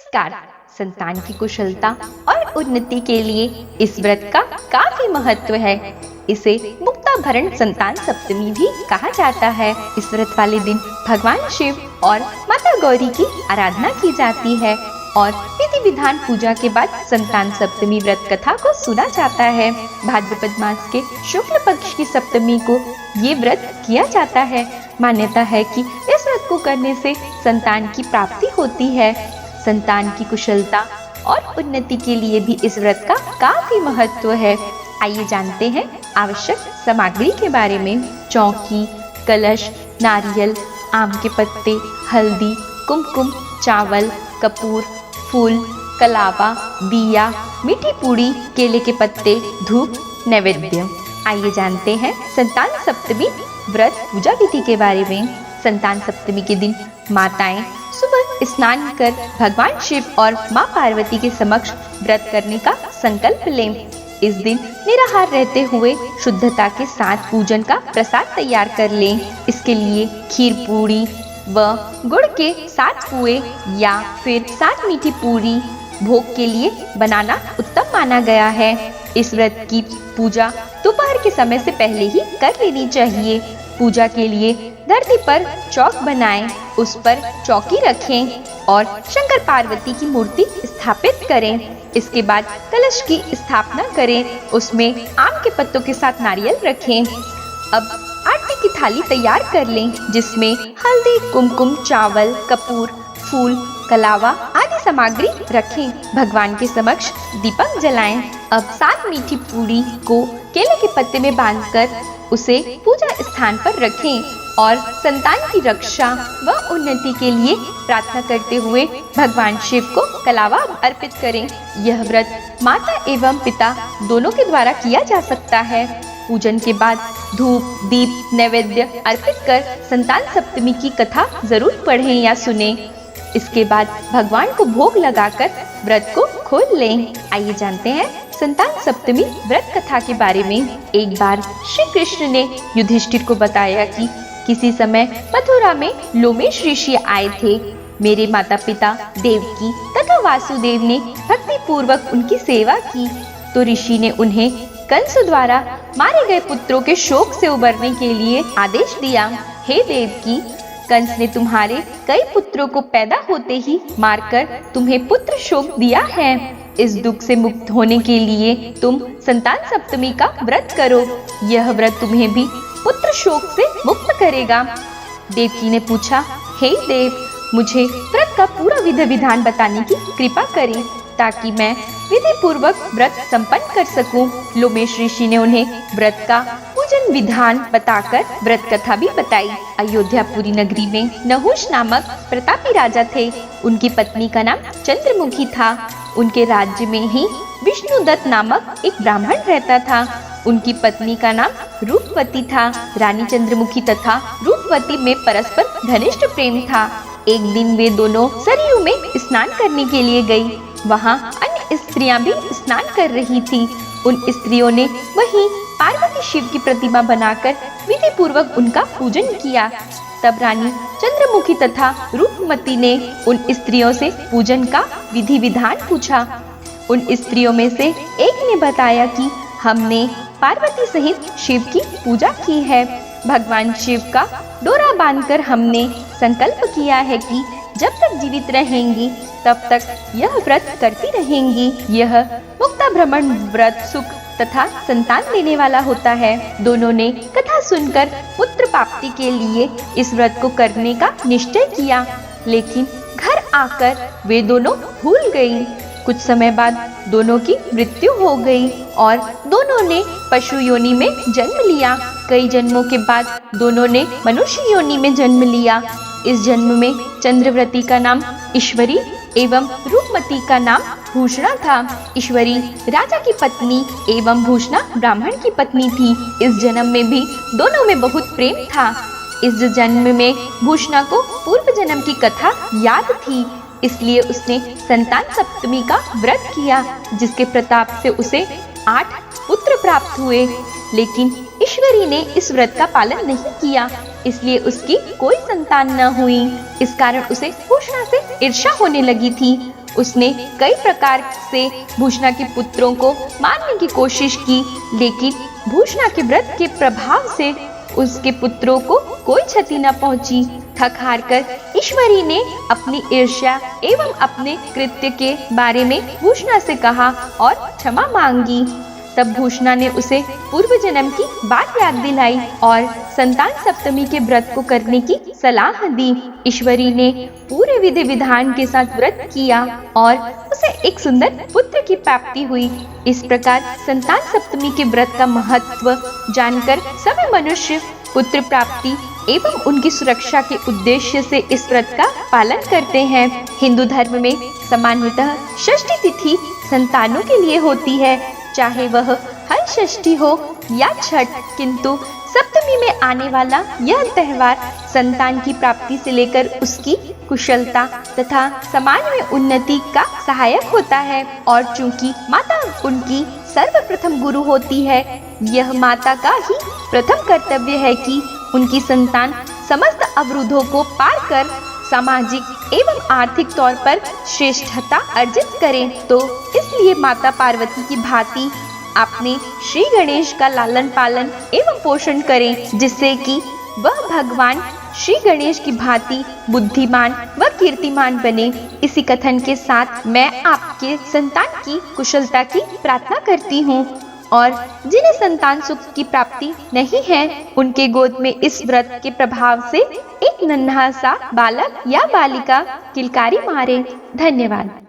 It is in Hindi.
नमस्कार। संतान की कुशलता और उन्नति के लिए इस व्रत का काफी महत्व है। इसे मुक्ताभरण संतान सप्तमी भी कहा जाता है। इस व्रत वाले दिन भगवान शिव और माता गौरी की आराधना की जाती है और विधि विधान पूजा के बाद संतान सप्तमी व्रत कथा को सुना जाता है। भाद्रपद मास के शुक्ल पक्ष की सप्तमी को ये व्रत किया जाता है। मान्यता है कि इस व्रत को करने से संतान की प्राप्ति होती है। संतान की कुशलता और उन्नति के लिए भी इस व्रत का काफी महत्व है। आइए जानते हैं आवश्यक सामग्री के बारे में। चौकी, कलश, नारियल, आम के पत्ते, हल्दी, कुमकुम, चावल, कपूर, फूल, कलावा, दिया, मीठी पूड़ी, केले के पत्ते, धूप, नैवेद्य। आइए जानते हैं संतान सप्तमी व्रत पूजा विधि के बारे में। संतान सप्तमी के दिन माताएं सुबह स्नान कर भगवान शिव और मां पार्वती के समक्ष व्रत करने का संकल्प लें। इस दिन निराहार रहते हुए शुद्धता के साथ पूजन का प्रसाद तैयार कर लें। इसके लिए खीर पूरी व गुड़ के 7 पुए या फिर 7 मीठी पूरी भोग के लिए बनाना उत्तम माना गया है। इस व्रत की पूजा दोपहर के समय से पहले ही कर लेनी चाहिए। पूजा के लिए धरती पर चौक बनाएं, उस पर चौकी रखें और शंकर पार्वती की मूर्ति स्थापित करें। इसके बाद कलश की स्थापना करें, उसमें आम के पत्तों के साथ नारियल रखें। अब आटे की थाली तैयार कर लें, जिसमें हल्दी, कुमकुम, चावल, कपूर, फूल, कलावा आदि सामग्री रखें। भगवान के समक्ष दीपक जलाएं। अब 7 मीठी पूरी को केले के पत्ते में बांधकर उसे पूजा स्थान पर रखें और संतान की रक्षा व उन्नति के लिए प्रार्थना करते हुए भगवान शिव को कलावा अर्पित करें। यह व्रत माता एवं पिता दोनों के द्वारा किया जा सकता है। पूजन के बाद धूप, दीप, नैवेद्य अर्पित कर संतान सप्तमी की कथा जरूर पढ़ें या सुनें। इसके बाद भगवान को भोग लगाकर व्रत को खोल लें। आइए जानते हैं संतान सप्तमी व्रत कथा के बारे में। एक बार श्री कृष्ण ने युधिष्ठिर को बताया कि किसी समय मथुरा में लोमेश ऋषि आए थे। मेरे माता पिता देवकी तथा वासुदेव ने भक्ति पूर्वक उनकी सेवा की तो ऋषि ने उन्हें कंस द्वारा मारे गए पुत्रों के शोक से उबरने के लिए आदेश दिया। हे देवकी, कंस ने तुम्हारे कई पुत्रों को पैदा होते ही मारकर तुम्हें पुत्र शोक दिया है। इस दुख से मुक्त होने के लिए तुम संतान सप्तमी का व्रत करो। यह व्रत तुम्हें भी पुत्र शोक से मुक्त करेगा। देवकी ने पूछा, हे देव, मुझे व्रत का पूरा विधि विधान बताने की कृपा करें ताकि मैं विधि पूर्वक व्रत संपन्न कर सकूं। लोमेश ऋषि ने उन्हें व्रत का पूजन विधान बताकर व्रत कथा भी बताई। अयोध्यापुरी नगरी में नहुष नामक प्रतापी राजा थे। उनकी पत्नी का नाम चंद्रमुखी था। उनके राज्य में ही विष्णुदत्त नामक एक ब्राह्मण रहता था। उनकी पत्नी का नाम रूपवती था। रानी चंद्रमुखी तथा रूपवती में परस्पर घनिष्ठ प्रेम था। एक दिन वे दोनों सरयू में स्नान करने के लिए गई। वहाँ अन्य स्त्रियां भी स्नान कर रही थी। उन स्त्रियों ने वहीं पार्वती शिव की प्रतिमा बनाकर विधि पूर्वक उनका पूजन किया। तब रानी चंद्रमुखी तथा रूपमती ने उन स्त्रियों से पूजन का विधि विधान पूछा। उन स्त्रियों में से एक ने बताया कि हमने पार्वती सहित शिव की पूजा की है। भगवान शिव का डोरा बांधकर हमने संकल्प किया है कि जब तक जीवित रहेंगी तब तक यह व्रत करती रहेंगी। यह मुक्ताभ्रमण व्रत सुख तथा संतान देने वाला होता है। दोनों ने कथा सुनकर पुत्र प्राप्ति के लिए इस व्रत को करने का निश्चय किया, लेकिन घर आकर वे दोनों भूल गईं। कुछ समय बाद दोनों की मृत्यु हो गई और दोनों ने पशु योनि में जन्म लिया। कई जन्मों के बाद दोनों ने मनुष्य योनि में जन्म लिया। इस जन्म में चंद्रवती का नाम ईश्वरी एवं रूपमती का नाम भूषणा था। ईश्वरी राजा की पत्नी एवं भूषणा ब्राह्मण की पत्नी थी। इस जन्म में भी दोनों में बहुत प्रेम था। इस जन्म में भूषणा को पूर्व जन्म की कथा याद थी, इसलिए उसने संतान सप्तमी का व्रत किया, जिसके प्रताप से उसे 8 पुत्र प्राप्त हुए। लेकिन ईश्वरी ने इस व्रत का पालन नहीं किया, इसलिए उसकी कोई संतान न हुई। इस कारण उसे भूषणा से ईर्ष्या होने लगी थी। उसने कई प्रकार से भूषणा के पुत्रों को मारने की कोशिश की, लेकिन भूषणा के व्रत के प्रभाव से उसके पुत्रों को कोई क्षति न पहुंची। थक हार कर ईश्वरी ने अपनी ईर्ष्या एवं अपने कृत्य के बारे में भूषणा से कहा और क्षमा मांगी। तब भूषणा ने उसे पूर्व जन्म की बात याद दिलाई और संतान सप्तमी के व्रत को करने की सलाह दी। ईश्वरी ने पूरे विधि विधान के साथ व्रत किया और उसे एक सुंदर पुत्र की प्राप्ति हुई। इस प्रकार संतान सप्तमी के व्रत का महत्व जानकर सभी मनुष्य पुत्र प्राप्ति एवं उनकी सुरक्षा के उद्देश्य से इस व्रत का पालन करते हैं। हिंदू धर्म में सामान्यतः षष्ठी तिथि संतानों के लिए होती है, चाहे वह हर षष्ठी हो या छठ, किंतु सप्तमी में आने वाला यह त्योहार संतान की प्राप्ति से लेकर उसकी कुशलता तथा समाज में उन्नति का सहायक होता है। और चूंकि माता उनकी सर्वप्रथम गुरु होती है, यह माता का ही प्रथम कर्तव्य है कि उनकी संतान समस्त अवरोधों को पार कर सामाजिक एवं आर्थिक तौर पर श्रेष्ठता अर्जित करें। तो इसलिए माता पार्वती की भांति अपने श्री गणेश का लालन पालन एवं पोषण करें, जिससे कि वह भगवान श्री गणेश की भांति बुद्धिमान व कीर्तिमान बने। इसी कथन के साथ मैं आपके संतान की कुशलता की प्रार्थना करती हूँ और जिन्हें संतान सुख की प्राप्ति नहीं है, उनके गोद में इस व्रत के प्रभाव से एक नन्हा सा बालक या बालिका किलकारी मारे। धन्यवाद।